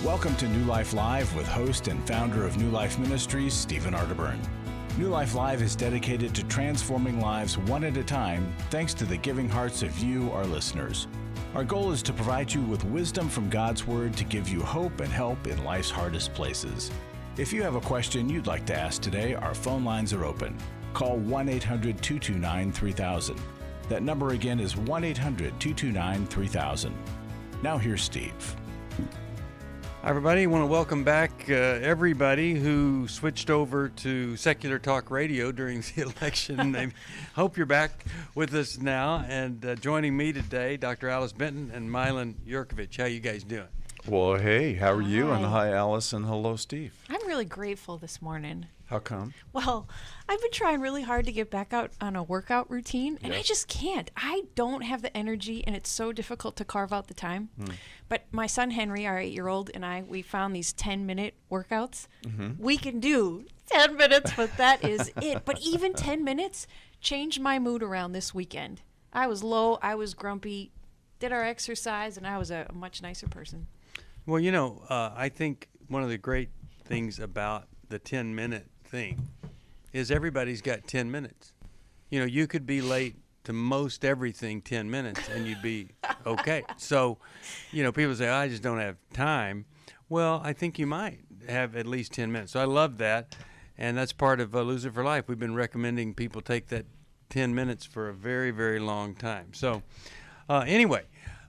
Welcome to New Life Live with host and founder of New Life Ministries, Stephen Arterburn. New Life Live is dedicated to transforming lives one at a time, thanks to the giving hearts of you, our listeners. Our goal is to provide you with wisdom from God's Word to give you hope and help in life's hardest places. If you have a question you'd like to ask today, our phone lines are open. Call 1-800-229-3000. That number again is 1-800-229-3000. Now here's Steve. Hi, everybody. I want to welcome back everybody who switched over to secular talk radio during the election. I hope you're back with us now. And joining me today, Dr. Alice Benton and Milan Yerkovich. How you guys doing? Well, hey, how are you? Hi. And hi, Alice, and hello, Steve. I'm really grateful this morning. How come? Well, I've been trying really hard to get back out on a workout routine, and I just can't. I don't have the energy, and it's so difficult to carve out the time. But my son Henry, our 8-year-old, and we found these 10-minute workouts. We can do 10 minutes, but that is it. But even 10 minutes changed my mood around this weekend. I was low, I was grumpy, did our exercise, and I was a much nicer person. Well, you know, I think one of the great things about the 10-minute thing is everybody's got 10 minutes. You know, you could be late to most everything 10 minutes and you'd be okay. So, you know, people say, I just don't have time. Well, I think you might have at least 10 minutes. So I love that. And that's part of Lose It for Life. We've been recommending people take that 10 minutes for a very, very long time. So anyway,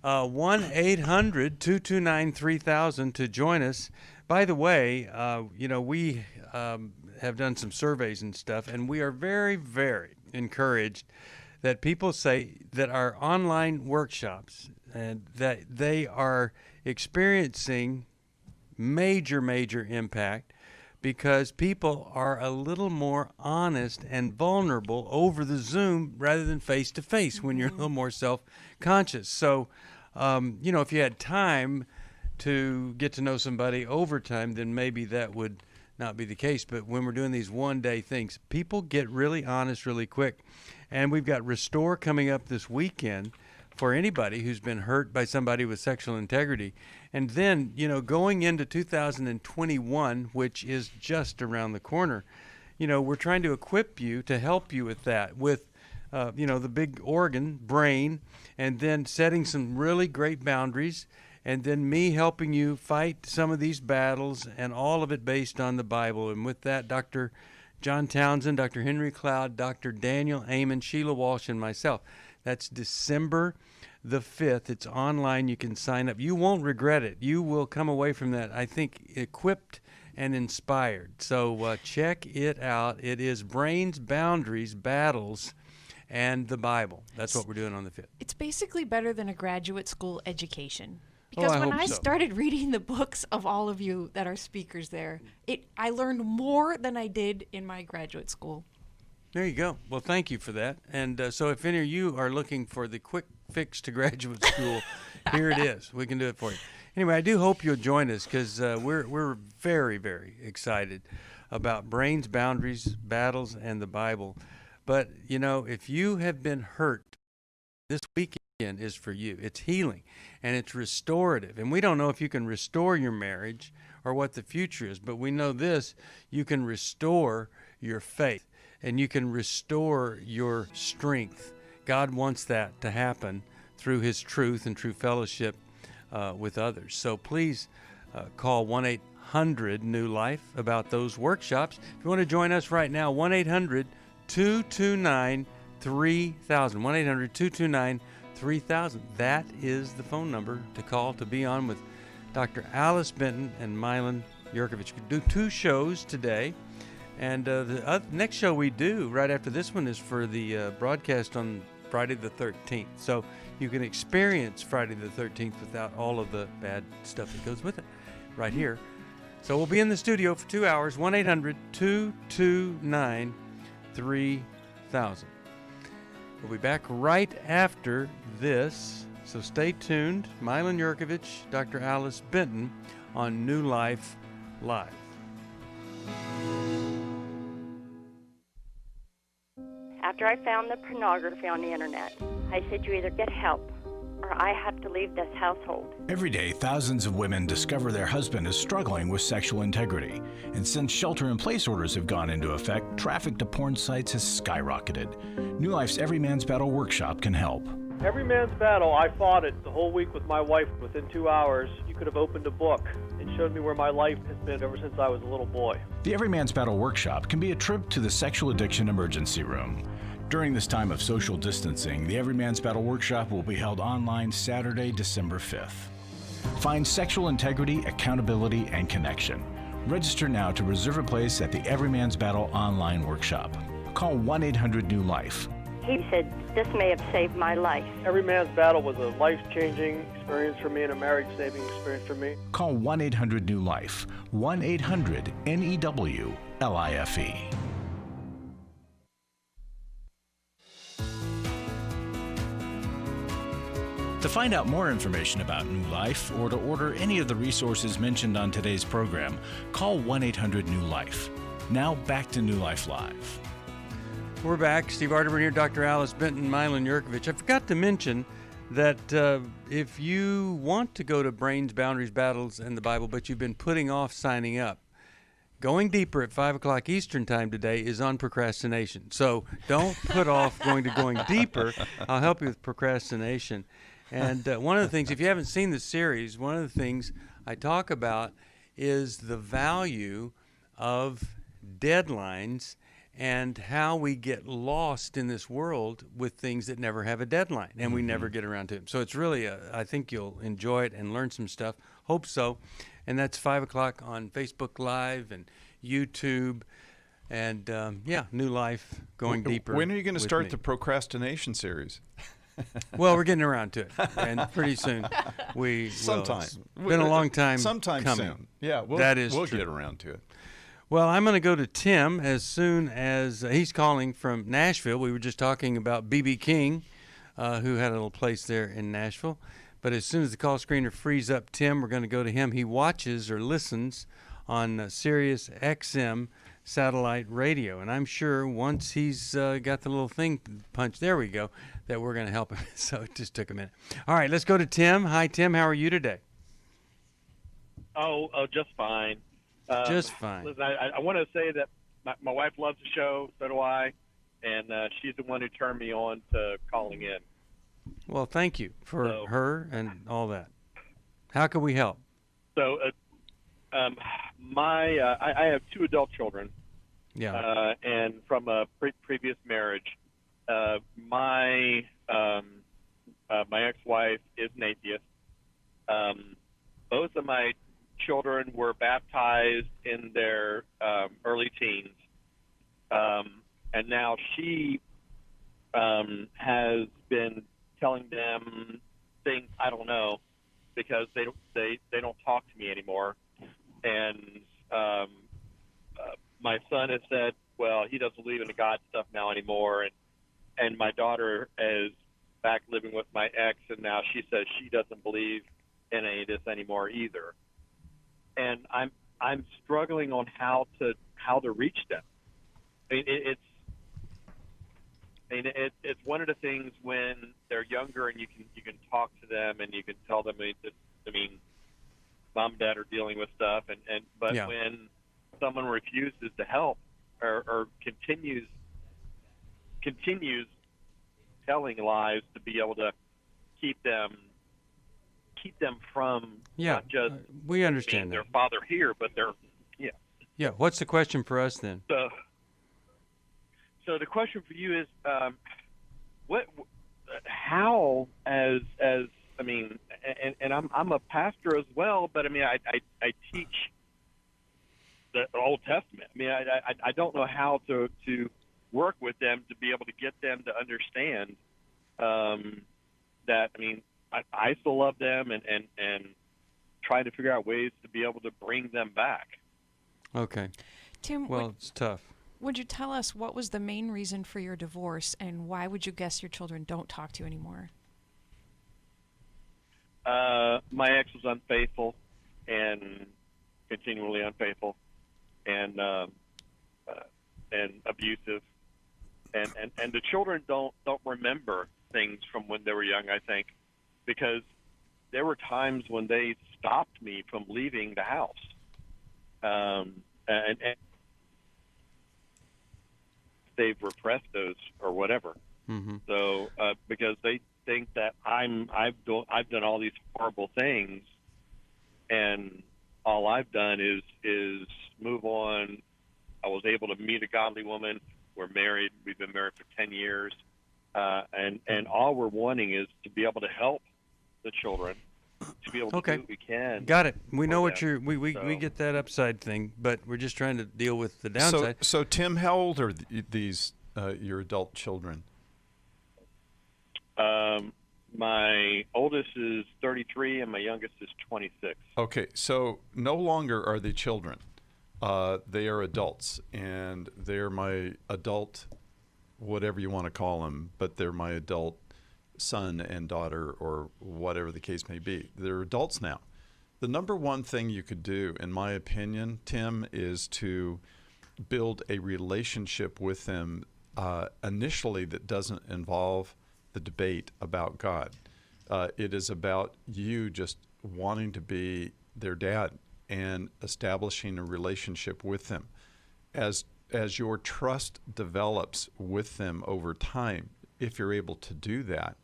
1-800-229-3000 to join us. By the way, you know, we have done some surveys and stuff, and we are very, very encouraged that people say that our online workshops and that they are experiencing major, major impact because people are a little more honest and vulnerable over the Zoom rather than face-to-face when you're a little more self-conscious. So, you know, if you had time to get to know somebody over time, then maybe that would not be the case. But when we're doing these one-day things, people get really honest really quick. And we've got Restore coming up this weekend for anybody who's been hurt by somebody with sexual integrity. And then, you know, going into 2021, which is just around the corner, you know, we're trying to equip you to help you with that, with you know, the big organ, brain, and then setting some really great boundaries, and then me helping you fight some of these battles, and all of it based on the Bible. And with that, Dr. John Townsend, Dr. Henry Cloud, Dr. Daniel Amen, Sheila Walsh, and myself. That's December the 5th. It's online. You can sign up. You won't regret it. You will come away from that, I think, equipped and inspired. So check it out. It is Brains, Boundaries, Battles, and the Bible. That's what we're doing on the 5th. It's basically better than a graduate school education. Because I when hope I so. started reading the books of all of you that are speakers there, I learned more than I did in my graduate school. There you go. Well, thank you for that. And so if any of you are looking for the quick fix to graduate school, here it is. We can do it for you. Anyway, I do hope you'll join us because we're very, very excited about Brains, Boundaries, Battles, and the Bible. But, you know, if you have been hurt, this weekend is for you. It's healing and it's restorative. And we don't know if you can restore your marriage or what the future is, but we know this: you can restore your faith and you can restore your strength. God wants that to happen through His truth and true fellowship with others. So please call 1-800-NEW-LIFE about those workshops. If you want to join us right now, 1-800-229-3000. 1-800-229-3000. That is the phone number to call to be on with Dr. Alice Benton and Milan Yerkovich. We do 2 shows today, and the next show we do right after this one is for the broadcast on Friday the 13th. So you can experience Friday the 13th without all of the bad stuff that goes with it right here. So we'll be in the studio for 2 hours, 1-800-229-3000. We'll be back right after this, so stay tuned. Milan Yerkovich, Dr. Alice Benton on New Life Live. After I found the pornography on the internet, I said you either get help or I have to leave this household. Every day, thousands of women discover their husband is struggling with sexual integrity. And since shelter-in-place orders have gone into effect, traffic to porn sites has skyrocketed. New Life's Every Man's Battle workshop can help. Every Man's Battle, I fought it the whole week with my wife. Within 2 hours, you could have opened a book and showed me where my life has been ever since I was a little boy. The Every Man's Battle workshop can be a trip to the sexual addiction emergency room. During this time of social distancing, the Every Man's Battle workshop will be held online Saturday, December 5th. Find sexual integrity, accountability, and connection. Register now to reserve a place at the Every Man's Battle online workshop. Call 1-800-NEW-LIFE. He said, this may have saved my life. Every Man's Battle was a life-changing experience for me and a marriage-saving experience for me. Call 1-800-NEW-LIFE. 1-800-NEWLIFE. To find out more information about New Life or to order any of the resources mentioned on today's program, call 1-800-NEW-LIFE. Now back to New Life Live. We're back. Steve Arterburn here, Dr. Alice Benton, Milan Yerkovich. I forgot to mention that if you want to go to Brains, Boundaries, Battles, and the Bible, but you've been putting off signing up, going deeper at 5 o'clock Eastern time today is on procrastination. So don't put off going deeper. I'll help you with procrastination. And one of the things, if you haven't seen the series, one of the things I talk about is the value of deadlines and how we get lost in this world with things that never have a deadline, and we never get around to them. So it's really, I think you'll enjoy it and learn some stuff. Hope so. And that's 5 o'clock on Facebook Live and YouTube. And, New Life, going deeper. When are you going to start me. the procrastination series? Well, we're getting around to it, and pretty soon we will. Sometime. It's been a long time Sometime coming. soon. Yeah, we'll true. get around to it. Well, I'm going to go to Tim as soon as he's calling from Nashville. We were just talking about B.B. King, who had a little place there in Nashville. But as soon as the call screener frees up Tim, we're going to go to him. He watches or listens on Sirius XM satellite radio. And I'm sure once he's got the little thing punched, there we go, that we're going to help him. So it just took a minute. All right, let's go to Tim. Hi, Tim. How are you today? Oh, just fine. Just fine. Listen, I want to say that my wife loves the show, so do I, and she's the one who turned me on to calling in. Well, thank you for her and all that. How can we help? So, I have 2 adult children. Yeah. And from a previous marriage, my ex-wife is an atheist. Both of my children were baptized in their early teens, and now she has been telling them things I don't know because they don't talk to me anymore. And my son has said, well, he doesn't believe in the God stuff now anymore, and my daughter is back living with my ex, and now she says she doesn't believe in any of this anymore either. And I'm struggling on how to reach them. I mean, it's one of the things when they're younger and you can talk to them and you can tell them, mom and dad are dealing with stuff, but when someone refuses to help or continues telling lies to be able to keep them from not just we understand their father here, but their What's the question for us then? So the question for you is, how as I mean, and I'm a pastor as well, but I mean I teach the Old Testament. I mean I don't know how to work with them to be able to get them to understand that. I mean, I still love them and try to figure out ways to be able to bring them back. Okay. Tim, it's tough. Would you tell us what was the main reason for your divorce, and why would you guess your children don't talk to you anymore? My ex was unfaithful and continually unfaithful and abusive. And the children don't remember things from when they were young, I think, because there were times when they stopped me from leaving the house. And they've repressed those or whatever. Mm-hmm. So because they think that I've done all these horrible things, and all I've done is move on. I was able to meet a godly woman. We're married. We've been married for 10 years, and all we're wanting is to be able to help the children, to be able to do what we can. Got it. We know what them. we get that upside thing, but we're just trying to deal with the downside. So Tim, how old are these your adult children? My oldest is 33 and my youngest is 26. Okay, so no longer are they children. They are adults, and they're my adult, whatever you want to call them, but they're my adult son and daughter, or whatever the case may be. They're adults now. The number one thing you could do, in my opinion, Tim, is to build a relationship with them initially that doesn't involve the debate about God. It is about you just wanting to be their dad and establishing a relationship with them. As your trust develops with them over time, if you're able to do that,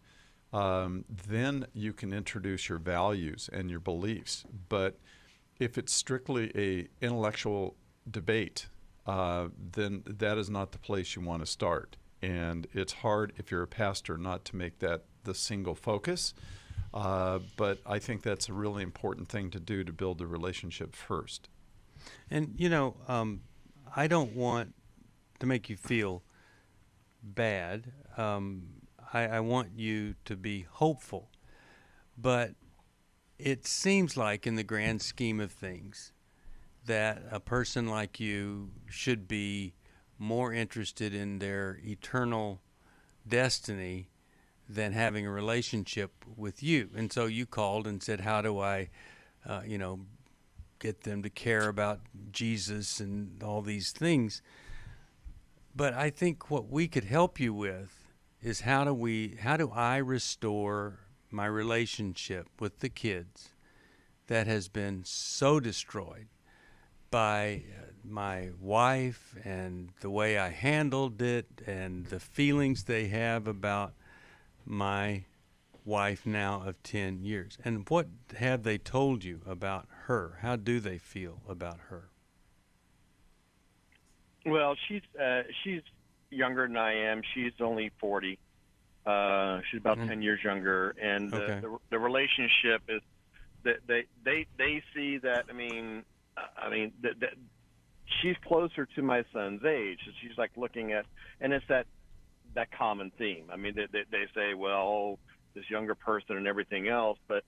then you can introduce your values and your beliefs. But if it's strictly a intellectual debate, then that is not the place you want to start. And it's hard if you're a pastor not to make that the single focus. But I think that's a really important thing to do, to build the relationship first. And, I don't want to make you feel bad. I want you to be hopeful. But it seems like, in the grand scheme of things, that a person like you should be more interested in their eternal destiny than having a relationship with you. And so you called and said, how do I, get them to care about Jesus and all these things? But I think what we could help you with is how do I restore my relationship with the kids that has been so destroyed by my wife and the way I handled it and the feelings they have about my wife now of 10 years. And what have they told you about her? How do they feel about her? Well, she's younger than I am. She's only 40. She's about 10 years younger, and the relationship is that they see that. I mean, that she's closer to my son's age. She's like looking at, and it's that common theme. I mean, they say, well, this younger person and everything else, but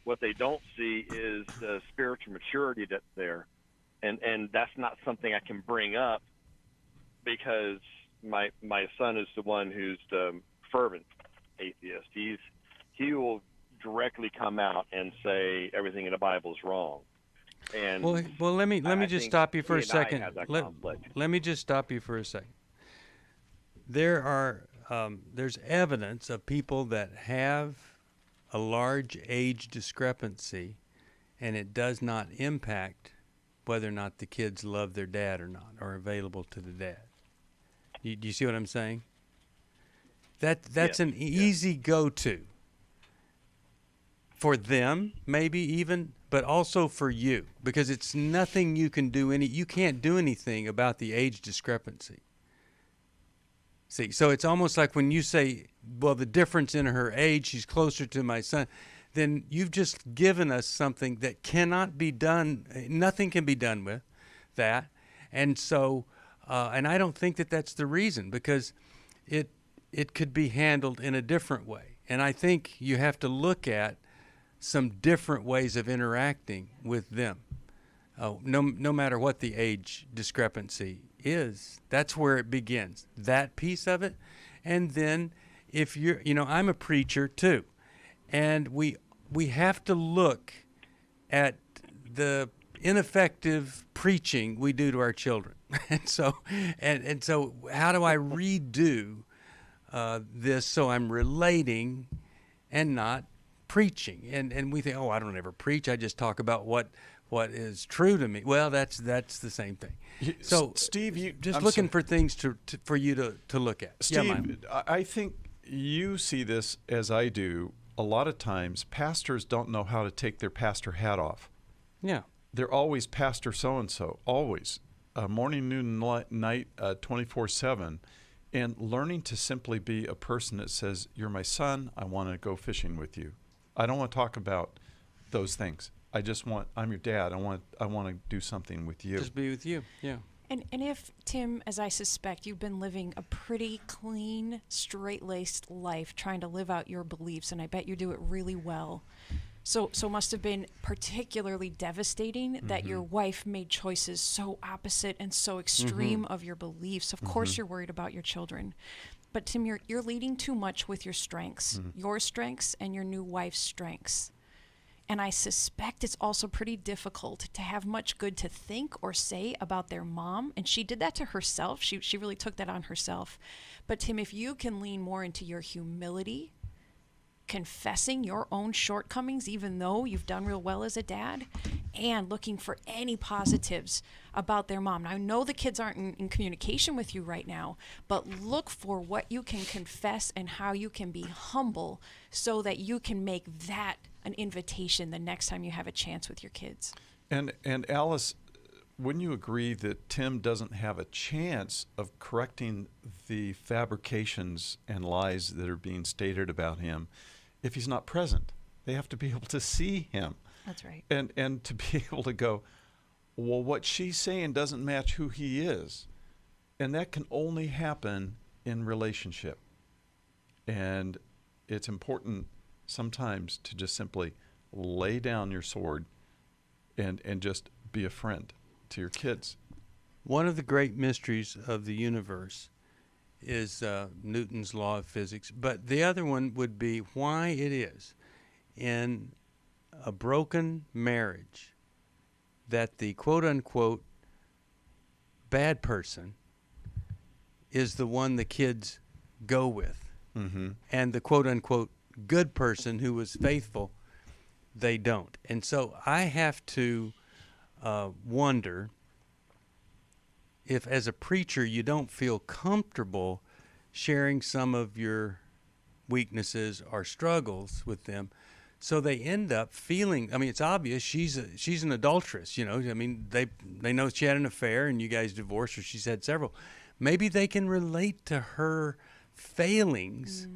what they don't see is the spiritual maturity that's there, and that's not something I can bring up because my son is the one who's the fervent atheist. He will directly come out and say everything in the Bible is wrong. And well, let me just stop you for a second. Let me just stop you for a second. There's evidence of people that have a large age discrepancy, and it does not impact whether or not the kids love their dad or not, or available to the dad. Do you see what I'm saying? That's an easy go-to for them, maybe even, but also for you, because it's nothing you can do. You can't do anything about the age discrepancy. See, so it's almost like when you say, well, the difference in her age, she's closer to my son, then you've just given us something that cannot be done. Nothing can be done with that. And so, and I don't think that that's the reason, because it could be handled in a different way. And I think you have to look at some different ways of interacting with them. No matter what the age discrepancy is, that's where it begins, that piece of it. And then if I'm a preacher too, and we have to look at the ineffective preaching we do to our children. And so how do I redo this so I'm relating and not preaching, and we think, oh, I don't ever preach. I just talk about what is true to me. Well, that's the same thing. So, Steve, just I'm looking sorry. for things for you to look at. Yeah, Mike. Steve, I think you see this as I do. A lot of times, pastors don't know how to take their pastor hat off. Yeah. They're always pastor so-and-so, always. Morning, noon, night, 24/7. And learning to simply be a person that says, you're my son, I want to go fishing with you. I don't want to talk about those things. I'm your dad. I want to do something with you. Just be with you. Yeah. And if, Tim, as I suspect, you've been living a pretty clean, straight-laced life trying to live out your beliefs, and I bet you do it really well. So must have been particularly devastating that your wife made choices so opposite and so extreme of your beliefs. Of course you're worried about your children. But Tim, you're leading too much with your strengths, your strengths and your new wife's strengths. And I suspect it's also pretty difficult to have much good to think or say about their mom. And she did that to herself. She really took that on herself. But Tim, if you can lean more into your humility, confessing your own shortcomings, even though you've done real well as a dad, and looking for any positives about their mom. Now, I know the kids aren't in communication with you right now, but look for what you can confess and how you can be humble so that you can make that an invitation the next time you have a chance with your kids. And Alice, wouldn't you agree that Tim doesn't have a chance of correcting the fabrications and lies that are being stated about him if he's not present? They have to be able to see him. That's right. And to be able to go, well, what she's saying doesn't match who he is. And that can only happen in relationship. And it's important sometimes to just simply lay down your sword and just be a friend to your kids. One of the great mysteries of the universe is Newton's law of physics, but the other one would be why it is in a broken marriage that the quote-unquote bad person is the one the kids go with, and the quote-unquote good person who was faithful, they don't. And so I have to wonder if, as a preacher, you don't feel comfortable sharing some of your weaknesses or struggles with them, so they end up feeling, I mean, it's obvious she's an adulteress, you know. I mean, they know she had an affair and you guys divorced, or she's had several. Maybe they can relate to her failings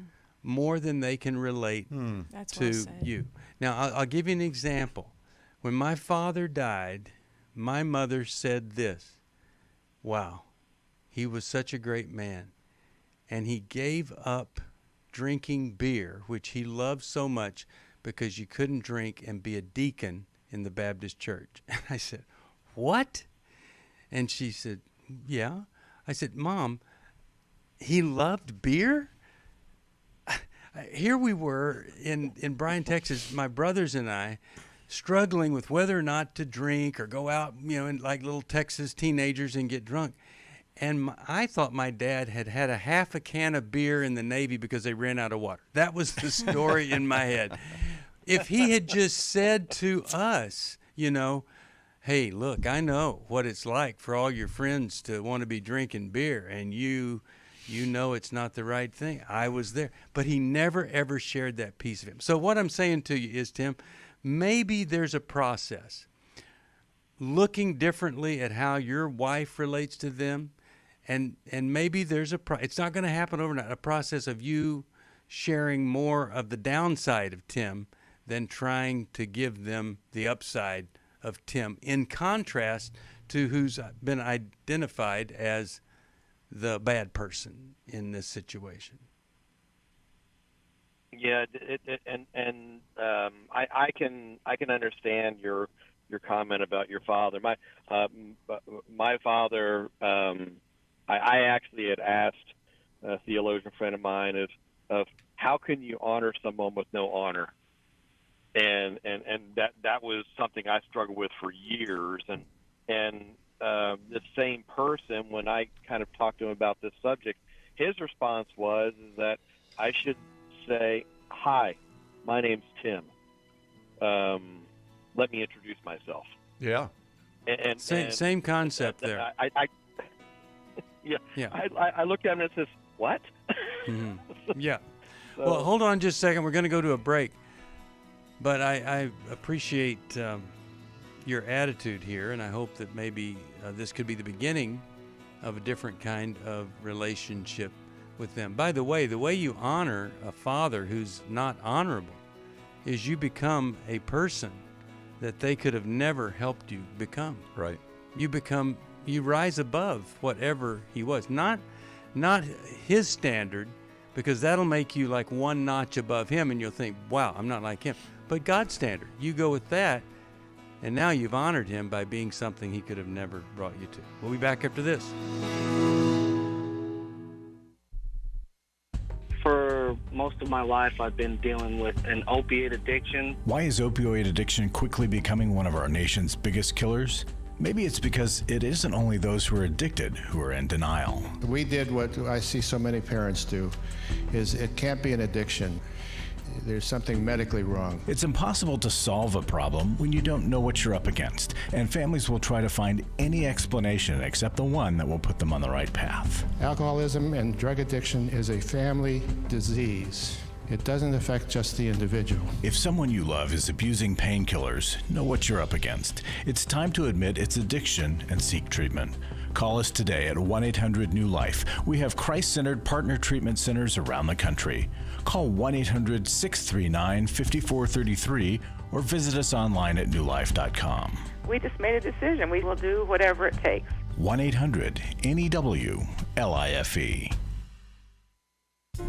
more than they can relate That's to well said. you. Now, I'll give you an example. When my father died, my mother said this: wow, he was such a great man, and he gave up drinking beer, which he loved so much, because you couldn't drink and be a deacon in the Baptist church. And I said, what? And she said, yeah. I said, Mom, he loved beer? Here we were in Bryan, Texas, my brothers and I, struggling with whether or not to drink or go out, you know, like little Texas teenagers and get drunk. And I thought my dad had a half a can of beer in the Navy because they ran out of water. That was the story in my head. If he had just said to us, you know, hey, look, I know what it's like for all your friends to want to be drinking beer, and you know it's not the right thing. I was there. But he never, ever shared that piece of him. So what I'm saying to you is, Tim, maybe there's a process. Looking differently at how your wife relates to them, and maybe there's it's not going to happen overnight, a process of you sharing more of the downside of Tim than trying to give them the upside of Tim, in contrast to who's been identified as the bad person in this situation. Yeah, I can understand your comment about your father. My father, I actually had asked a theologian friend of mine of how can you honor someone with no honor, and that was something I struggled with for years, and the same person, when I kind of talked to him about this subject, his response was that I should say hi My name's Tim. Let me introduce myself. Yeah. And Same concept there. I looked at him and says, "What?" Mhm. Yeah. So- Well, hold on just a second. We're going to go to a break. But I appreciate your attitude here, and I hope that maybe this could be the beginning of a different kind of relationship with them. By the way you honor a father who's not honorable is you become a person that they could have never helped you become. Right. You rise above whatever he was. Not his standard, because that'll make you like one notch above him and you'll think, wow, I'm not like him. But God's standard, you go with that, and now you've honored him by being something he could have never brought you to. We'll be back after this. For most of my life, I've been dealing with an opiate addiction. Why is opioid addiction quickly becoming one of our nation's biggest killers? Maybe it's because it isn't only those who are addicted who are in denial. We did what I see so many parents do, is it can't be an addiction. There's something medically wrong. It's impossible to solve a problem when you don't know what you're up against, and families will try to find any explanation except the one that will put them on the right path. Alcoholism and drug addiction is a family disease. It doesn't affect just the individual. If someone you love is abusing painkillers, know what you're up against. It's time to admit it's addiction and seek treatment. Call us today at 1-800-NEW-LIFE. We have Christ-centered partner treatment centers around the country. Call 1-800-639-5433 or visit us online at newlife.com. We just made a decision. We will do whatever it takes. 1-800-NEW-LIFE.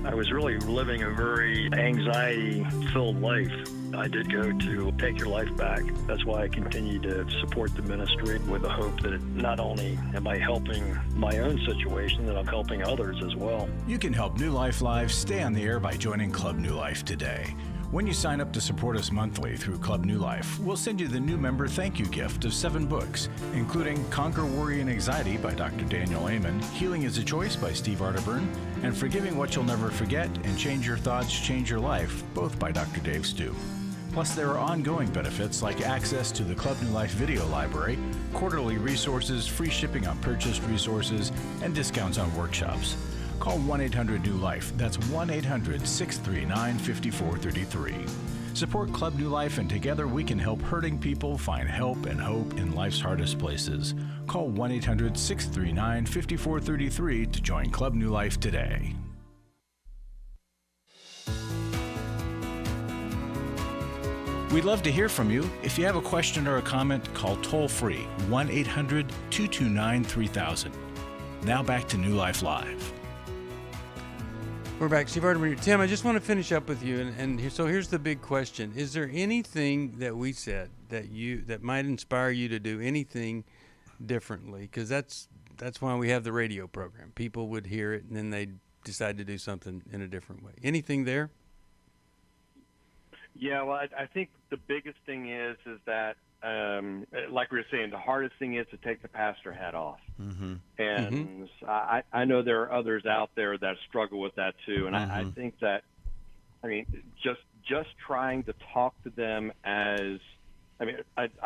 I was really living a very anxiety-filled life. I did go to Take Your Life Back. That's why I continue to support the ministry with the hope that not only am I helping my own situation, that I'm helping others as well. You can help New Life Live stay on the air by joining Club New Life today. When you sign up to support us monthly through Club New Life, we'll send you the new member thank you gift of 7 books, including Conquer Worry and Anxiety by Dr. Daniel Amen, Healing is a Choice by Steve Arterburn, and Forgiving What You'll Never Forget and Change Your Thoughts, Change Your Life, both by Dr. Dave Stu. Plus, there are ongoing benefits like access to the Club New Life video library, quarterly resources, free shipping on purchased resources, and discounts on workshops. Call 1-800-NEW-LIFE. That's 1-800-639-5433. Support Club New Life, and together we can help hurting people find help and hope in life's hardest places. Call 1-800-639-5433 to join Club New Life today. We'd love to hear from you. If you have a question or a comment, call toll-free 1-800-229-3000. Now back to New Life Live. We're back. Steve Arterburn. Tim, I just want to finish up with you. So here's the big question. Is there anything that we said that might inspire you to do anything differently? Because that's why we have the radio program. People would hear it, and then they'd decide to do something in a different way. Anything there? Yeah, well, I think the biggest thing is that, like we were saying, the hardest thing is to take the pastor hat off. Mm-hmm. And I know there are others out there that struggle with that too. And I think that, just trying to talk to them I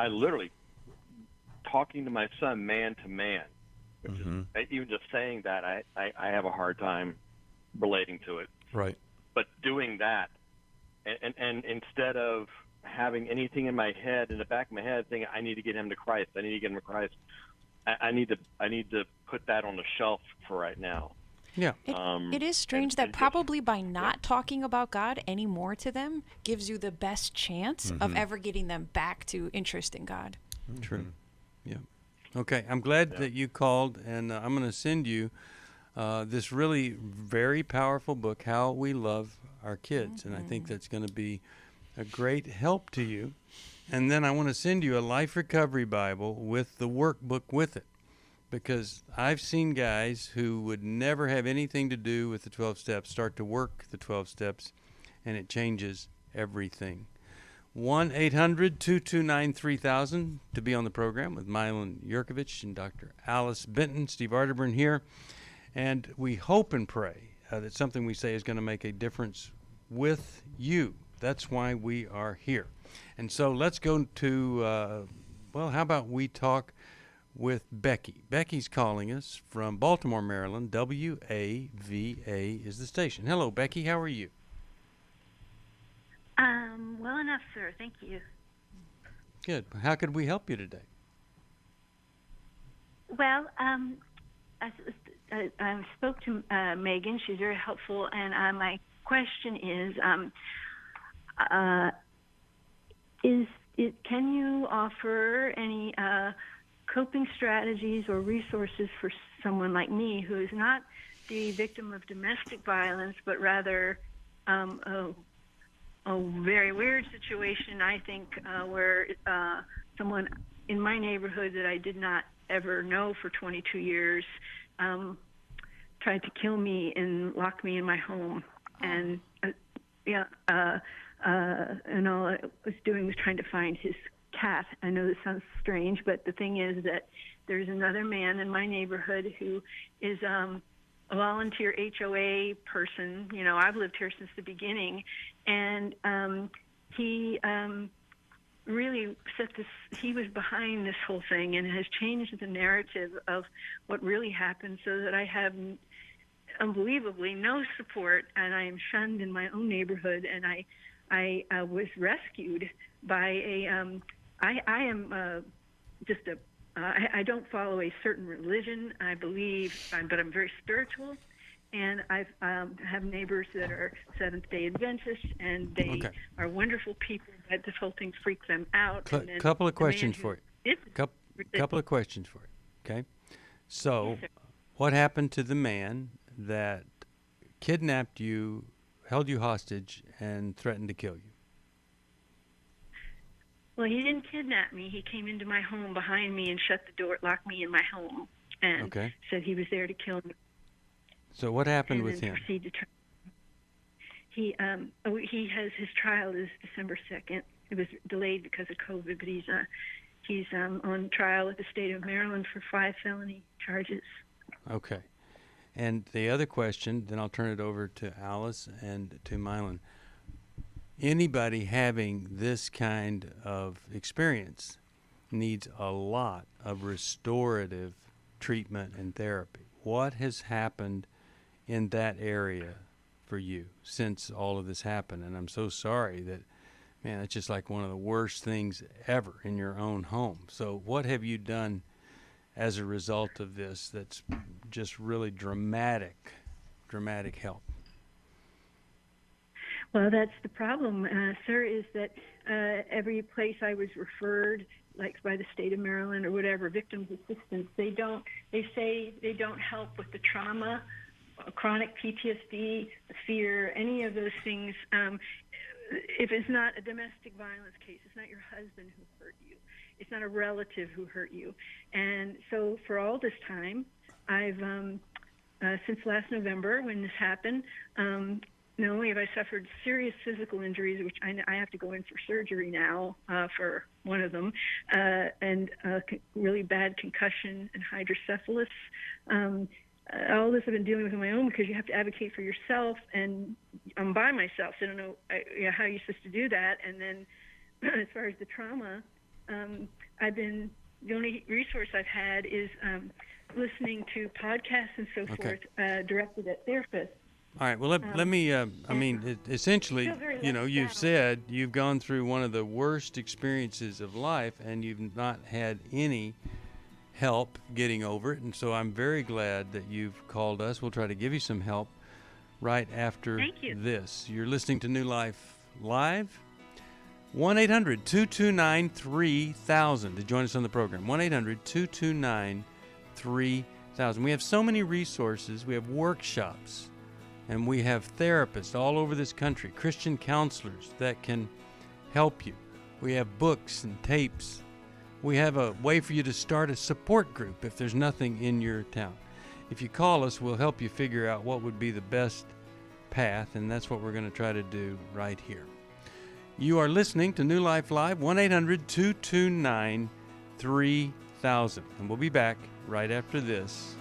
literally talking to my son man to man, which is, even just saying that, I have a hard time relating to it. Right. But doing that, and instead of having anything in the back of my head, thinking I need to get him to Christ, I need to put that on the shelf for right now. Yeah. It is strange that probably by not talking about God anymore to them gives you the best chance of ever getting them back to interest in God. True. Yeah. Okay. I'm glad that you called, and I'm going to send you this really very powerful book, How We Love Our Kids, and I think that's going to be a great help to you. And then I want to send you a Life Recovery Bible with the workbook with it, because I've seen guys who would never have anything to do with the 12 steps start to work the 12 steps, and it changes everything. 1-800-229-3000 to be on the program with Milan Yerkovich and Dr. Alice Benton. Steve Arterburn here. And we hope and pray that something we say is going to make a difference with you. That's why we are here. And so let's go to, how about we talk with Becky. Becky's calling us from Baltimore, Maryland. WAVA is the station. Hello, Becky. How are you? Well enough, sir. Thank you. Good. How could we help you today? Well, I spoke to Megan. She's very helpful, and my question is can you offer any coping strategies or resources for someone like me who is not the victim of domestic violence, but rather a very weird situation, I think, where someone in my neighborhood that I did not ever know for 22 years tried to kill me and lock me in my home. And and all I was doing was trying to find his cat. I know this sounds strange, but the thing is that there's another man in my neighborhood who is a volunteer HOA person. You know, I've lived here since the beginning, and he really he was behind this whole thing and has changed the narrative of what really happened, so that I have unbelievably no support, and I am shunned in my own neighborhood. And I was rescued by I am just I don't follow a certain religion, I believe, but I'm very spiritual, and I have neighbors that are Seventh-day Adventists, and they are wonderful people, but this whole thing freaks them out. Couple of questions for you. Couple of questions for you, okay? So, what happened to the man that kidnapped you, held you hostage, and threatened to kill you? Well, he didn't kidnap me. He came into my home behind me and shut the door, locked me in my home, and said he was there to kill me. So what happened with him? He has his trial is December 2nd. It was delayed because of COVID, but he's on trial with the state of Maryland for 5 felony charges. Okay. And the other question, then I'll turn it over to Alice and to Milan. Anybody having this kind of experience needs a lot of restorative treatment and therapy. What has happened in that area for you since all of this happened? And I'm so sorry that, man, it's just like one of the worst things ever in your own home. So what have you done as a result of this that's just really dramatic help? Well, that's the problem, sir, is that every place I was referred, like by the state of Maryland or whatever, victims assistance, they say they don't help with the trauma, chronic PTSD, fear, any of those things. If it's not a domestic violence case, it's not your husband who hurt you. It's not a relative who hurt you. And so for all this time, I've, since last November when this happened, not only have I suffered serious physical injuries, which I have to go in for surgery now for one of them, and really bad concussion and hydrocephalus. All this I've been dealing with on my own because you have to advocate for yourself, and I'm by myself, so I don't know how you're supposed to do that. And then as far as the trauma, the only resource I've had is listening to podcasts and so forth directed at therapists. All right. Well, let me. Essentially, you've said you've gone through one of the worst experiences of life, and you've not had any help getting over it. And so I'm very glad that you've called us. We'll try to give you some help right after this. You're listening to New Life Live. 1-800-229-3000 to join us on the program. 1-800-229-3000. We have so many resources. We have workshops. And we have therapists all over this country, Christian counselors that can help you. We have books and tapes. We have a way for you to start a support group if there's nothing in your town. If you call us, we'll help you figure out what would be the best path, and that's what we're going to try to do right here. You are listening to New Life Live, 1-800-229-3000. And we'll be back right after this.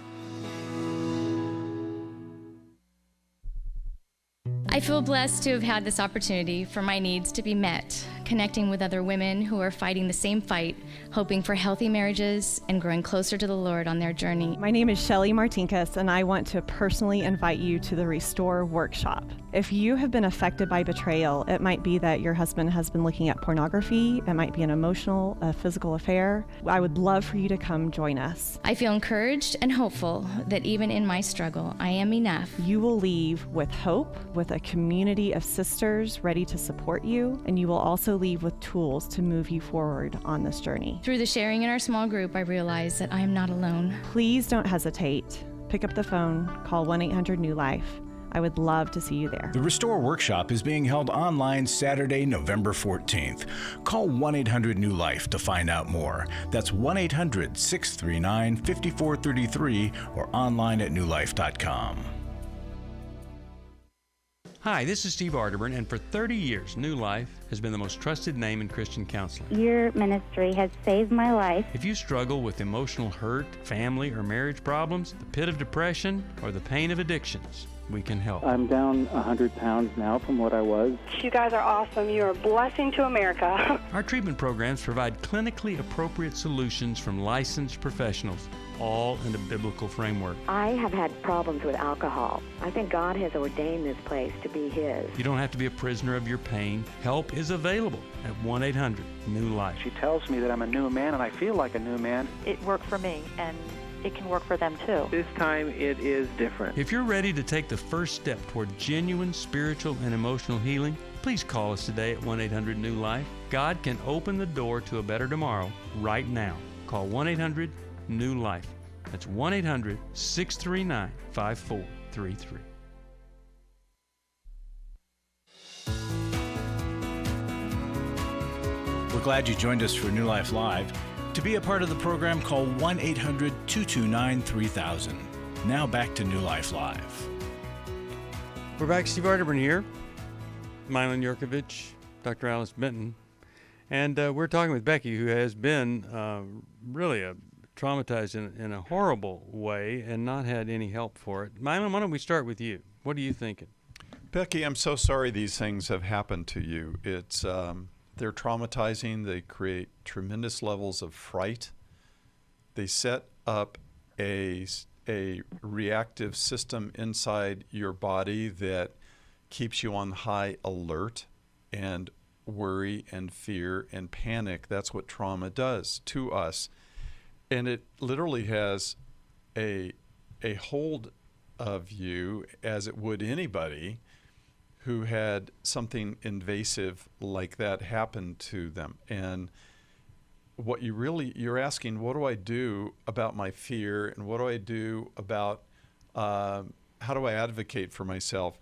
I feel blessed to have had this opportunity for my needs to be met, connecting with other women who are fighting the same fight, hoping for healthy marriages and growing closer to the Lord on their journey. My name is Shelly Martinkus, and I want to personally invite you to the Restore Workshop. If you have been affected by betrayal, it might be that your husband has been looking at pornography, it might be an emotional, a physical affair. I would love for you to come join us. I feel encouraged and hopeful that even in my struggle, I am enough. You will leave with hope, with a community of sisters ready to support you, and you will also leave with tools to move you forward on this journey. Through the sharing in our small group, I realize that I am not alone. Please don't hesitate. Pick up the phone, call 1-800-NEW-LIFE. I would love to see you there. The Restore Workshop is being held online Saturday, November 14th. Call 1-800-NEW-LIFE to find out more. That's 1-800-639-5433 or online at newlife.com. Hi, this is Steve Arterburn, and for 30 years, New Life has been the most trusted name in Christian counseling. Your ministry has saved my life. If you struggle with emotional hurt, family or marriage problems, the pit of depression, or the pain of addictions, we can help. I'm down 100 pounds now from what I was. You guys are awesome. You're a blessing to America. Our treatment programs provide clinically appropriate solutions from licensed professionals, all in a biblical framework. I have had problems with alcohol. I think God has ordained this place to be His. You don't have to be a prisoner of your pain. Help is available at 1-800-NEW-LIFE. She tells me that I'm a new man, and I feel like a new man. It worked for me, and it can work for them too. This time it is different. If you're ready to take the first step toward genuine spiritual and emotional healing, please call us today at 1-800-NEW-LIFE. God can open the door to a better tomorrow right now. Call 1-800-NEW-LIFE. That's 1-800-639-5433. We're glad you joined us for New Life Live. To be a part of the program, call 1-800-229-3000. Now back to New Life Live. We're back. Steve Arterburn here. Milan Yerkovich, Dr. Alice Benton. And we're talking with Becky, who has been really traumatized in a horrible way and not had any help for it. Milan, why don't we start with you? What are you thinking? Becky, I'm so sorry these things have happened to you. It's they're traumatizing. They create tremendous levels of fright. They set up a reactive system inside your body that keeps you on high alert and worry and fear and panic. That's what trauma does to us. And it literally has a hold of you, as it would anybody who had something invasive like that happen to them. And what you're asking, what do I do about my fear, and what do I do about how do I advocate for myself?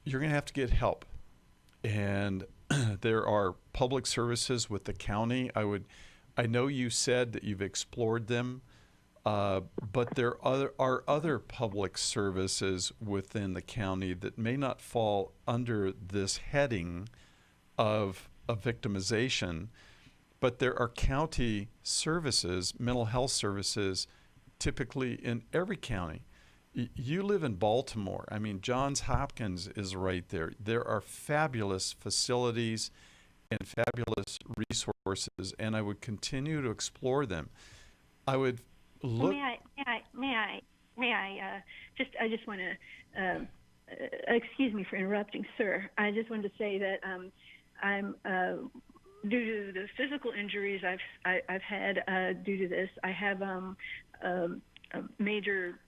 You're going to have to get help. And there are public services with the county. I know you said that you've explored them, but there are other public services within the county that may not fall under this heading of victimization, but there are county services, mental health services, typically in every county. You live in Baltimore. I mean, Johns Hopkins is right there. There are fabulous facilities and fabulous resources, and I would continue to explore them. I would look. I just want to excuse me for interrupting, sir. I just wanted to say that I'm due to the physical injuries I've had due to this. I have a major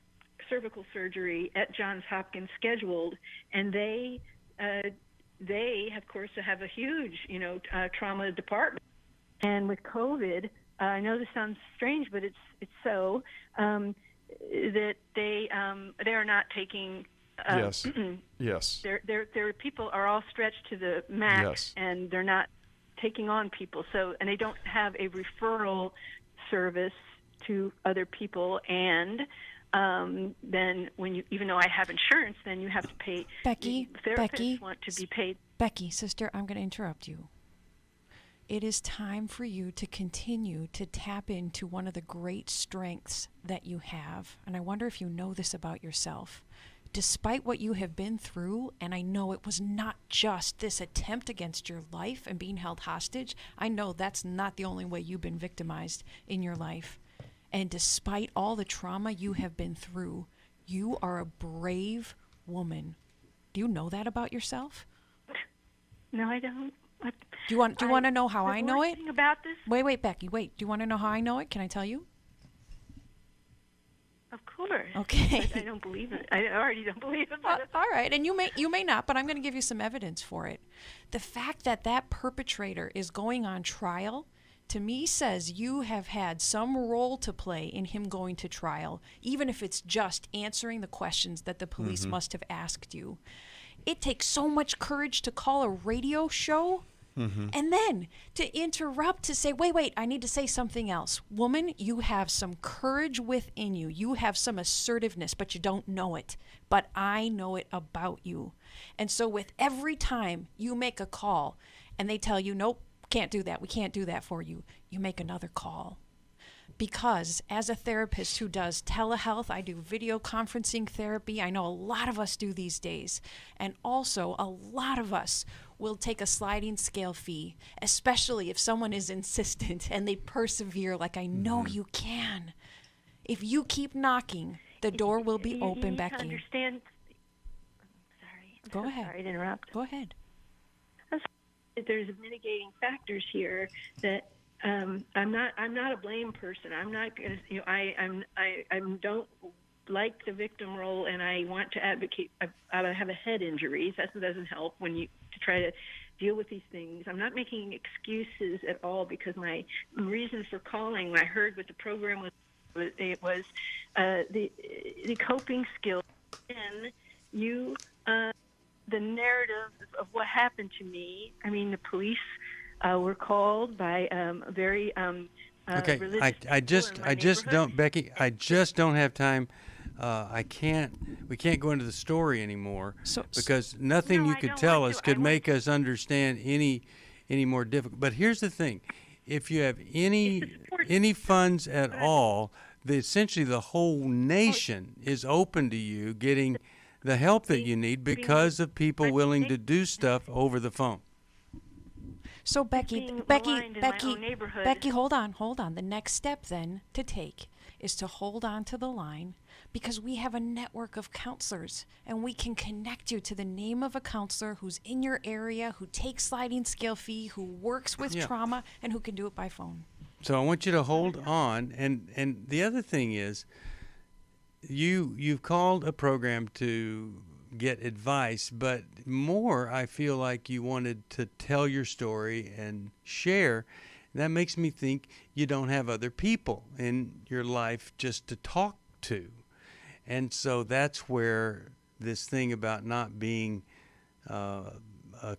cervical surgery at Johns Hopkins scheduled, and they of course have a huge trauma department. And with COVID, I know this sounds strange, but it's so that they are not taking. Yes. Yes. Their people are all stretched to the max, yes. And they're not taking on people. And they don't have a referral service to other people. And then even though I have insurance, then you have to pay. Becky, therapists want to be paid. Becky, sister, I'm going to interrupt you. It is time for you to continue to tap into one of the great strengths that you have. And I wonder if you know this about yourself. despite what you have been through, and I know it was not just this attempt against your life and being held hostage, I know that's not the only way you've been victimized in your life. And despite all the trauma you have been through, you are a brave woman. Do you know that about yourself? No, I don't. Do you want to know how I know it? About this? Wait, Becky, wait. Do you want to know how I know it? Can I tell you? Of course. Okay. But I don't believe it. I already don't believe it. All right, and you may not, but I'm going to give you some evidence for it. The fact that that perpetrator is going on trial, to me, says you have had some role to play in him going to trial, even if it's just answering the questions that the police must have asked you. It takes so much courage to call a radio show and then to interrupt, to say, wait, I need to say something else. Woman, you have some courage within you. You have some assertiveness, but you don't know it. But I know it about you. And so with every time you make a call and they tell you, nope, can't do that, we can't do that for you, you make another call. Because as a therapist who does telehealth, I do video conferencing therapy. I know a lot of us do these days. And also, a lot of us will take a sliding scale fee, especially if someone is insistent and they persevere like I know you can. If you keep knocking, the door will be open, Becky. Understand? Go ahead. Sorry to interrupt. Go ahead. There's mitigating factors here that I'm not a blame person. I'm not going to. I don't like the victim role, and I want to advocate. I have a head injury. That doesn't help when you to try to deal with these things. I'm not making excuses at all, because my reason for calling, when I heard what the program was, it was the coping skills in you. The narrative of what happened to me. I mean, the police were called by very religious people I just don't, Becky. I just don't have time. We can't go into the story anymore because nothing you could tell us could make us understand any more difficult. But here's the thing: if you have any funds at all, essentially the whole nation is open to you getting the help that you need because of people willing to do stuff over the phone. So Becky, hold on. The next step then to take is to hold on to the line, because we have a network of counselors and we can connect you to the name of a counselor who's in your area, who takes sliding scale fee, who works with trauma, and who can do it by phone. So I want you to hold on. And the other thing is, You've called a program to get advice, but more, I feel like you wanted to tell your story and share. That makes me think you don't have other people in your life just to talk to. And so that's where this thing about not being a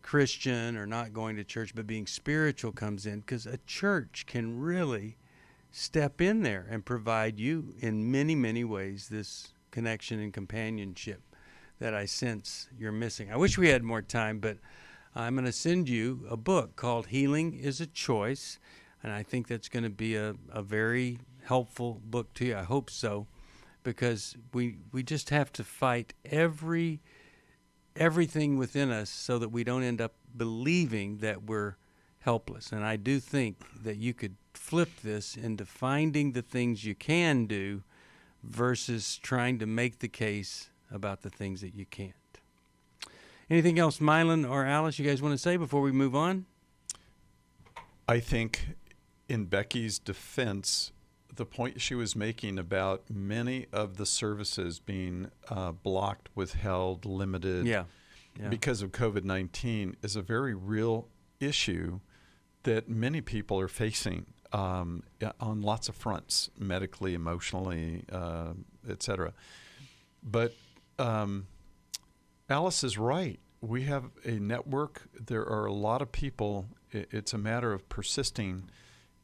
Christian or not going to church but being spiritual comes in, because a church can really step in there and provide you in many, many ways this connection and companionship that I sense you're missing. I wish we had more time, but I'm going to send you a book called Healing is a Choice, and I think that's going to be a very helpful book to you. I hope so, because we just have to fight everything within us so that we don't end up believing that we're helpless. And I do think that you could flip this into finding the things you can do versus trying to make the case about the things that you can't. Anything else, Milan or Alice, you guys want to say before we move on? I think in Becky's defense, the point she was making about many of the services being blocked, withheld, limited because of COVID-19 is a very real issue that many people are facing on lots of fronts, medically, emotionally, etc. But Alice is right. We have a network. There are a lot of people. It's a matter of persisting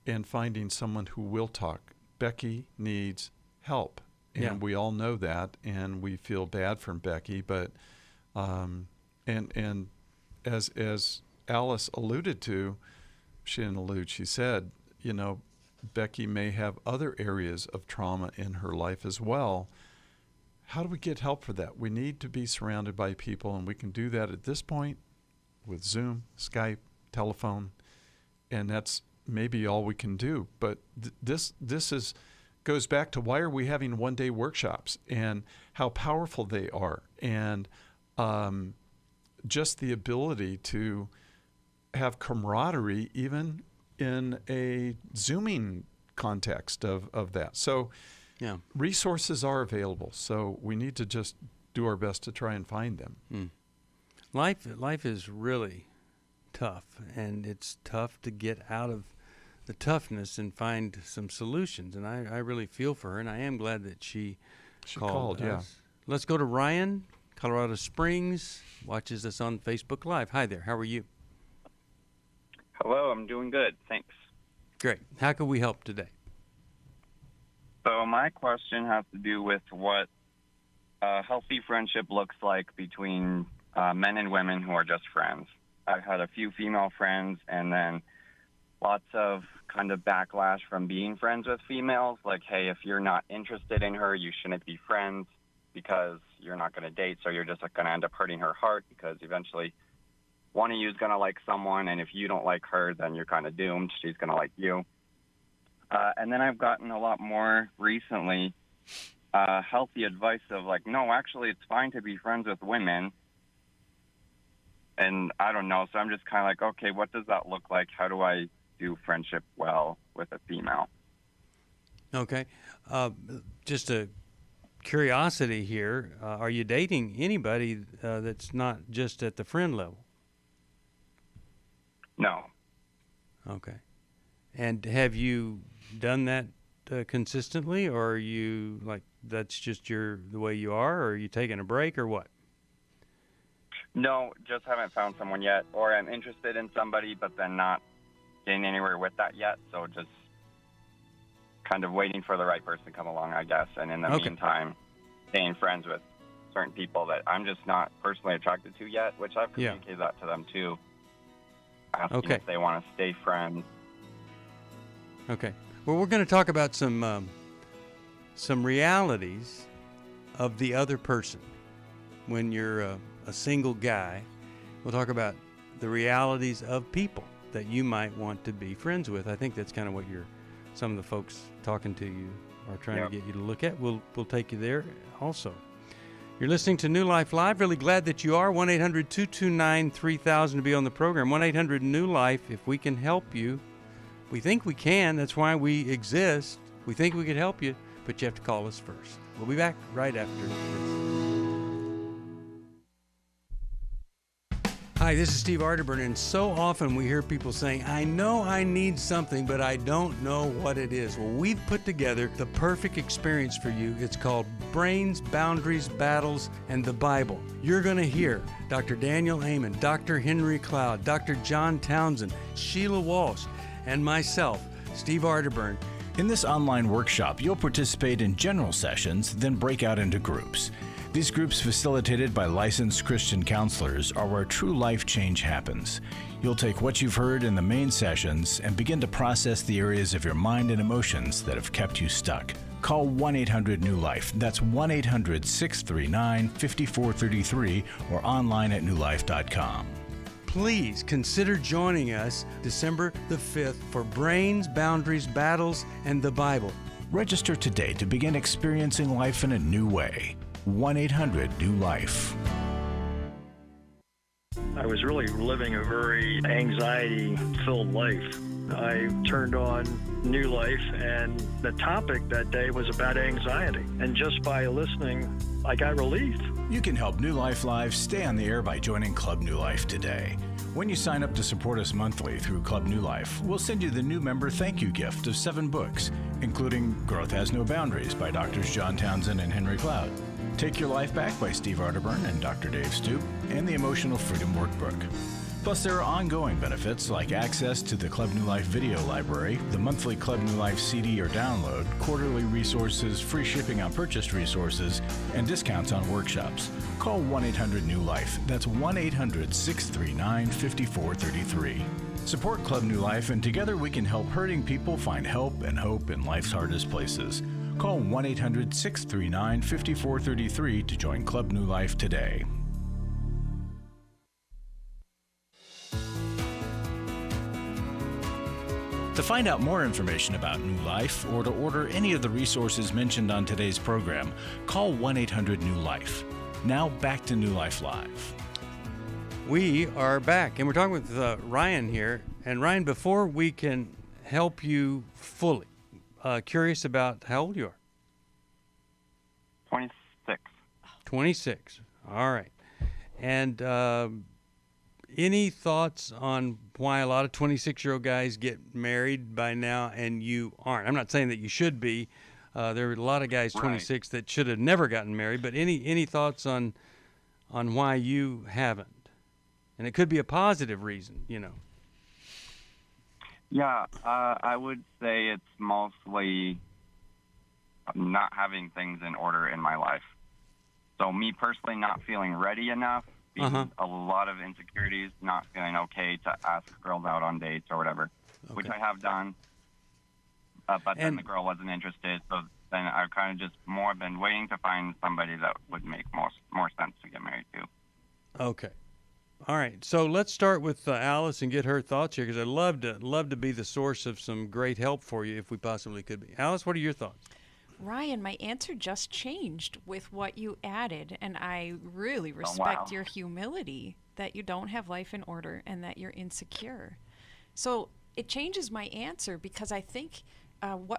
and finding someone who will talk. Becky needs help, and we all know that, and we feel bad for Becky. But and as Alice alluded to, she didn't allude. She said, you know, Becky may have other areas of trauma in her life as well. how do we get help for that? We need to be surrounded by people, and we can do that at this point with Zoom, Skype, telephone, and that's maybe all we can do. But this goes back to why are we having one-day workshops and how powerful they are, and just the ability to have camaraderie even in a Zooming context of that. So yeah, resources are available. So we need to just do our best to try and find them. Life is really tough, and it's tough to get out of the toughness and find some solutions. And I really feel for her, and I am glad that she called us. Yeah. Let's go to Ryan, Colorado Springs, watches us on Facebook Live. Hi there. How are you? Hello, I'm doing good. Thanks. Great. How can we help today? So my question has to do with what a healthy friendship looks like between men and women who are just friends. I've had a few female friends, and then lots of kind of backlash from being friends with females, like, hey, if you're not interested in her, you shouldn't be friends because you're not going to date, so you're just going to end up hurting her heart because eventually one of you is going to like someone, and if you don't like her, then you're kind of doomed. She's going to like you. And then I've gotten a lot more recently healthy advice of like, no, actually it's fine to be friends with women. And I don't know, so I'm just kind of like, okay, what does that look like? How do I do friendship well with a female? Okay. Just a curiosity here. Are you dating anybody that's not just at the friend level? No. Okay. And have you done that consistently, or are you like, that's just the way you are, or are you taking a break, or what? No, just haven't found someone yet, or I'm interested in somebody, but then not getting anywhere with that yet. So just kind of waiting for the right person to come along, I guess. And in the meantime, staying friends with certain people that I'm just not personally attracted to yet, which I've communicated that to them too. Asking if they want to stay friends. Okay. Well, we're going to talk about some realities of the other person. When you're a single guy, we'll talk about the realities of people that you might want to be friends with. I think that's kind of what some of the folks talking to you are trying to get you to look at. We'll take you there also. You're listening to New Life Live. Really glad that you are. 1-800-229-3000 to be on the program. 1-800-NEW-LIFE. If we can help you, we think we can. That's why we exist. We think we could help you, but you have to call us first. We'll be back right after this. Hi, this is Steve Arterburn, and so often we hear people saying, I know I need something, but I don't know what it is. Well, we've put together the perfect experience for you. It's called Brains, Boundaries, Battles, and the Bible. You're going to hear Dr. Daniel Amen, Dr. Henry Cloud, Dr. John Townsend, Sheila Walsh, and myself, Steve Arterburn. In this online workshop, you'll participate in general sessions, then break out into groups. These groups, facilitated by licensed Christian counselors, are where true life change happens. You'll take what you've heard in the main sessions and begin to process the areas of your mind and emotions that have kept you stuck. Call 1-800-NEW-LIFE. That's 1-800-639-5433 or online at newlife.com. Please consider joining us December the 5th for Brains, Boundaries, Battles, and the Bible. Register today to begin experiencing life in a new way. 1-800-NEW-LIFE. I was really living a very anxiety-filled life. I turned on New Life, and the topic that day was about anxiety. And just by listening, I got relief. You can help New Life Live stay on the air by joining Club New Life today. When you sign up to support us monthly through Club New Life, we'll send you the new member thank you gift of 7 books, including Growth Has No Boundaries by Drs. John Townsend and Henry Cloud, Take Your Life Back by Steve Arterburn and Dr. Dave Stoop, and the Emotional Freedom Workbook. Plus, there are ongoing benefits like access to the Club New Life video library, the monthly Club New Life CD or download, quarterly resources, free shipping on purchased resources, and discounts on workshops. Call 1-800-NEW-LIFE. That's 1-800-639-5433. Support Club New Life, and together we can help hurting people find help and hope in life's hardest places. Call 1-800-639-5433 to join Club New Life today. To find out more information about New Life or to order any of the resources mentioned on today's program, call 1-800-NEW-LIFE. Now back to New Life Live. We are back, and we're talking with Ryan here. And Ryan, before we can help you fully, curious about how old you are. 26. 26. All right. And any thoughts on why a lot of 26-year-old guys get married by now and you aren't? I'm not saying that you should be. There are a lot of guys 26 that should have never gotten married, but any thoughts on why you haven't? And it could be a positive reason, you know. Yeah, I would say it's mostly not having things in order in my life. So me personally not feeling ready enough, being a lot of insecurities, not feeling okay to ask girls out on dates or whatever, which I have done. But then the girl wasn't interested, so then I've kind of just more been waiting to find somebody that would make more sense to get married to. Okay. All right. So let's start with Alice and get her thoughts here, because I'd love to be the source of some great help for you if we possibly could be. Alice, what are your thoughts? Ryan, my answer just changed with what you added, and I really respect your humility that you don't have life in order and that you're insecure. So it changes my answer, because I think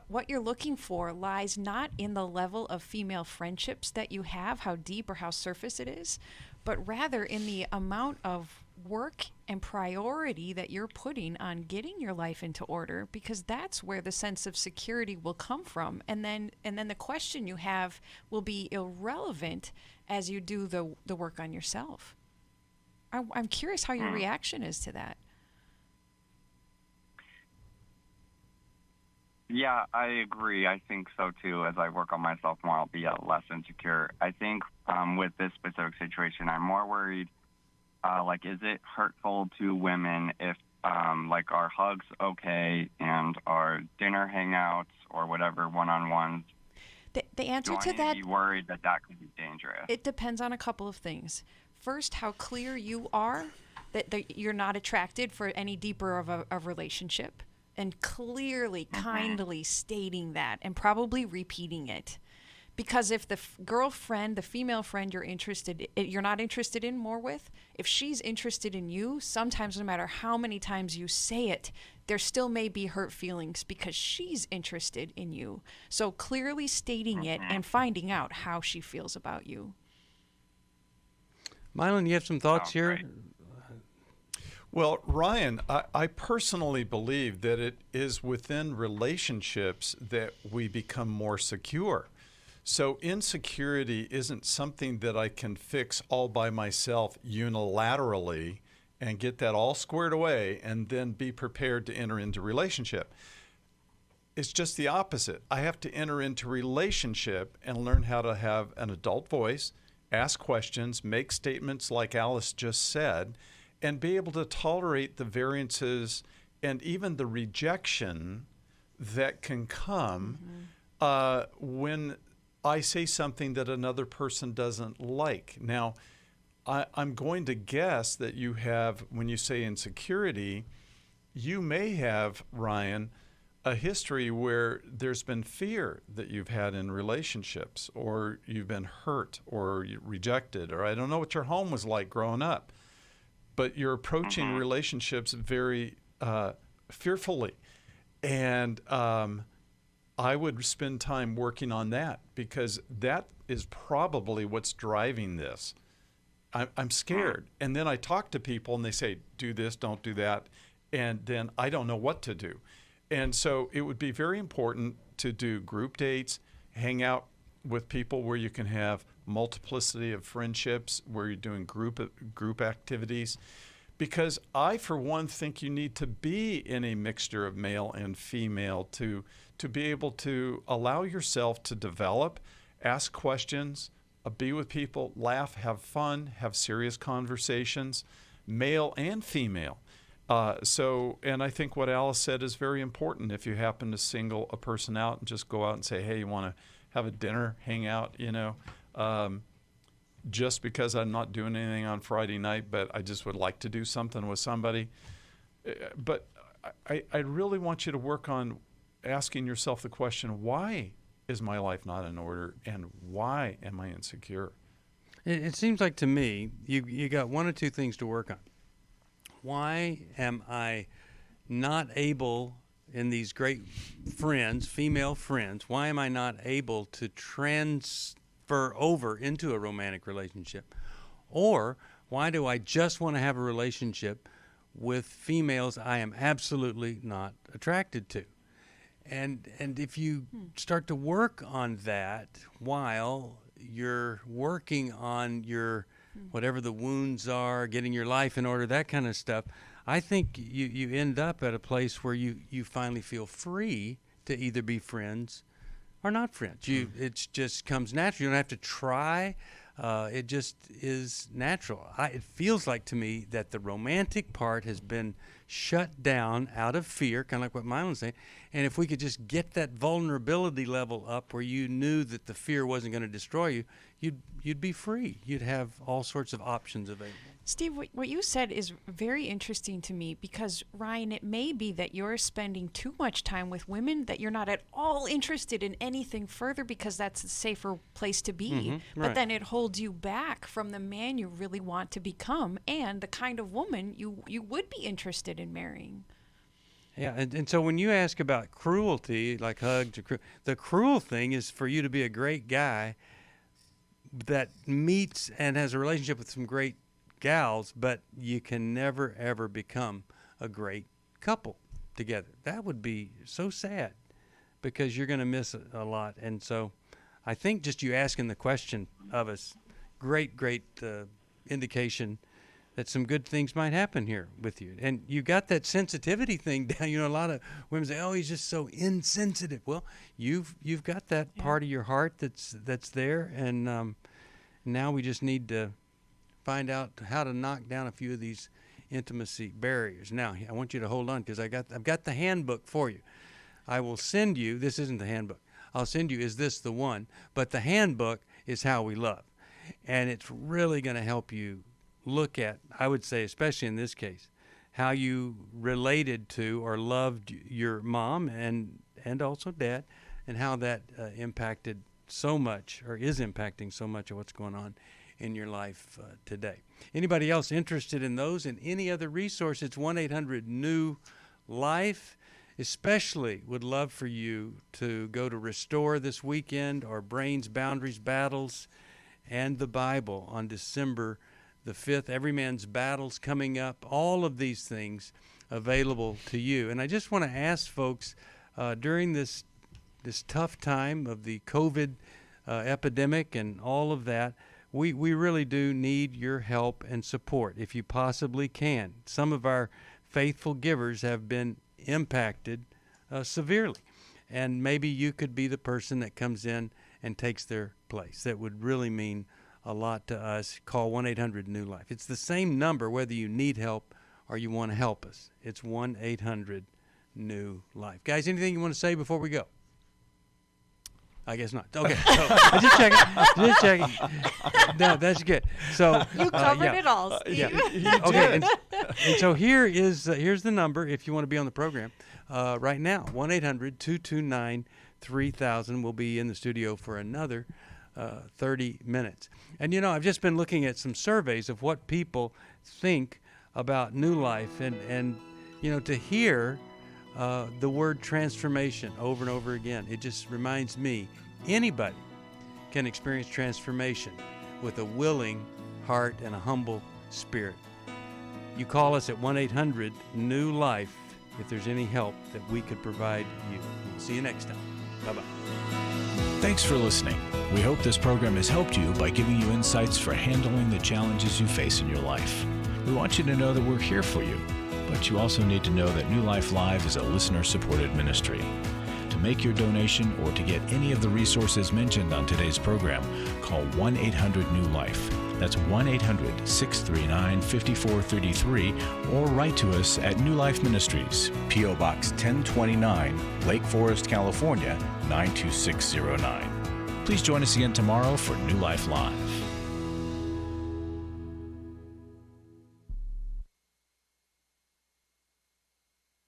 what you're looking for lies not in the level of female friendships that you have, how deep or how surface it is, but rather in the amount of work and priority that you're putting on getting your life into order, because that's where the sense of security will come from. And then the question you have will be irrelevant as you do the work on yourself. I'm curious how your reaction is to that. Yeah, I agree. I think so too. As I work on myself more, I'll be less insecure. I think with this specific situation, I'm more worried, like, is it hurtful to women if, like, our hugs okay and our dinner hangouts or whatever one-on-ones? The answer to that... Do I need to be worried that could be dangerous? It depends on a couple of things. First, how clear you are that you're not attracted for any deeper of a relationship. And clearly, kindly stating that and probably repeating it. Because if the girlfriend, the female friend you're not interested in more with, if she's interested in you, sometimes no matter how many times you say it, there still may be hurt feelings because she's interested in you. So clearly stating it and finding out how she feels about you. Milan, you have some thoughts here? Right. Well, Ryan, I personally believe that it is within relationships that we become more secure. So insecurity isn't something that I can fix all by myself unilaterally and get that all squared away and then be prepared to enter into relationship. It's just the opposite. I have to enter into relationship and learn how to have an adult voice, ask questions, make statements like Alice just said, and be able to tolerate the variances and even the rejection that can come when I say something that another person doesn't like. Now, I'm going to guess that you have, when you say insecurity, you may have, Ryan, a history where there's been fear that you've had in relationships, or you've been hurt or rejected, or I don't know what your home was like growing up. But you're approaching relationships very fearfully. And I would spend time working on that, because that is probably what's driving this. I'm scared. And then I talk to people and they say, do this, don't do that. And then I don't know what to do. And so it would be very important to do group dates, hang out with people where you can have multiplicity of friendships, where you're doing group activities, because I, for one, think you need to be in a mixture of male and female to be able to allow yourself to develop, ask questions, be with people, laugh, have fun, have serious conversations, male and female. And I think what Alice said is very important. If you happen to single a person out and just go out and say, hey, you want to have a dinner, hang out, just because I'm not doing anything on Friday night, but I just would like to do something with somebody. But I really want you to work on asking yourself the question, why is my life not in order, and why am I insecure? It seems like to me you got one or two things to work on. Why am I not able, in these great friends, female friends, why am I not able to transfer over into a romantic relationship? Or why do I just want to have a relationship with females I am absolutely not attracted to? And if you start to work on that while you're working on your whatever the wounds are, getting your life in order, that kind of stuff, I think you end up at a place where you finally feel free to either be friends or not friends. It just comes natural. You don't have to try. It just is natural. It feels like to me that the romantic part has been shut down out of fear, kind of like what Milan's saying. And if we could just get that vulnerability level up where you knew that the fear wasn't going to destroy you, you'd be free. You'd have all sorts of options available. Steve, what you said is very interesting to me because, Ryan, it may be that you're spending too much time with women, that you're not at all interested in anything further because that's a safer place to be. But then it holds you back from the man you really want to become and the kind of woman you would be interested in marrying. Yeah, and so when you ask about cruelty, like hugs, the cruel thing is for you to be a great guy that meets and has a relationship with some great gals, but you can never, ever become a great couple together. That would be so sad because you're going to miss a lot. And so I think just you asking the question of us, great indication that some good things might happen here with you. And you got that sensitivity thing down. A lot of women say, oh, he's just so insensitive. Well, you've got that part of your heart that's there, and now we just need to find out how to knock down a few of these intimacy barriers. Now, I want you to hold on because I've got the handbook for you. I will send you, this isn't the handbook, I'll send you, is this the one? But the handbook is How We Love. And it's really going to help you look at, I would say, especially in this case, how you related to or loved your mom and also dad, and how that impacted so much or is impacting so much of what's going on in your life today. Anybody else interested in those and any other resource, it's 1-800-NEW-LIFE. Especially would love for you to go to Restore this weekend, or Brains, Boundaries, Battles, and the Bible on December the 5th. Every Man's Battles coming up. All of these things available to you. And I just want to ask folks, during this tough time of the COVID epidemic and all of that, we really do need your help and support if you possibly can. Some of our faithful givers have been impacted severely, and maybe you could be the person that comes in and takes their place. That would really mean a lot to us. Call 1-800-NEW-LIFE. It's the same number whether you need help or you want to help us. It's 1-800-NEW-LIFE. Guys, anything you want to say before we go? I guess not. Okay, so just checking. No, that's good. So you covered it all, Steve. Okay, and so here's the number if you want to be on the program right now. 1-800-229-3000. We'll be in the studio for another 30 minutes. And I've just been looking at some surveys of what people think about New Life, and to hear the word transformation over and over again. It just reminds me, anybody can experience transformation with a willing heart and a humble spirit. You call us at 1-800-NEW-LIFE if there's any help that we could provide you. We'll see you next time. Bye-bye. Thanks for listening. We hope this program has helped you by giving you insights for handling the challenges you face in your life. We want you to know that we're here for you. But you also need to know that New Life Live is a listener-supported ministry. To make your donation or to get any of the resources mentioned on today's program, call 1-800-NEW-LIFE. That's 1-800-639-5433, or write to us at New Life Ministries, P.O. Box 1029, Lake Forest, California, 92609. Please join us again tomorrow for New Life Live.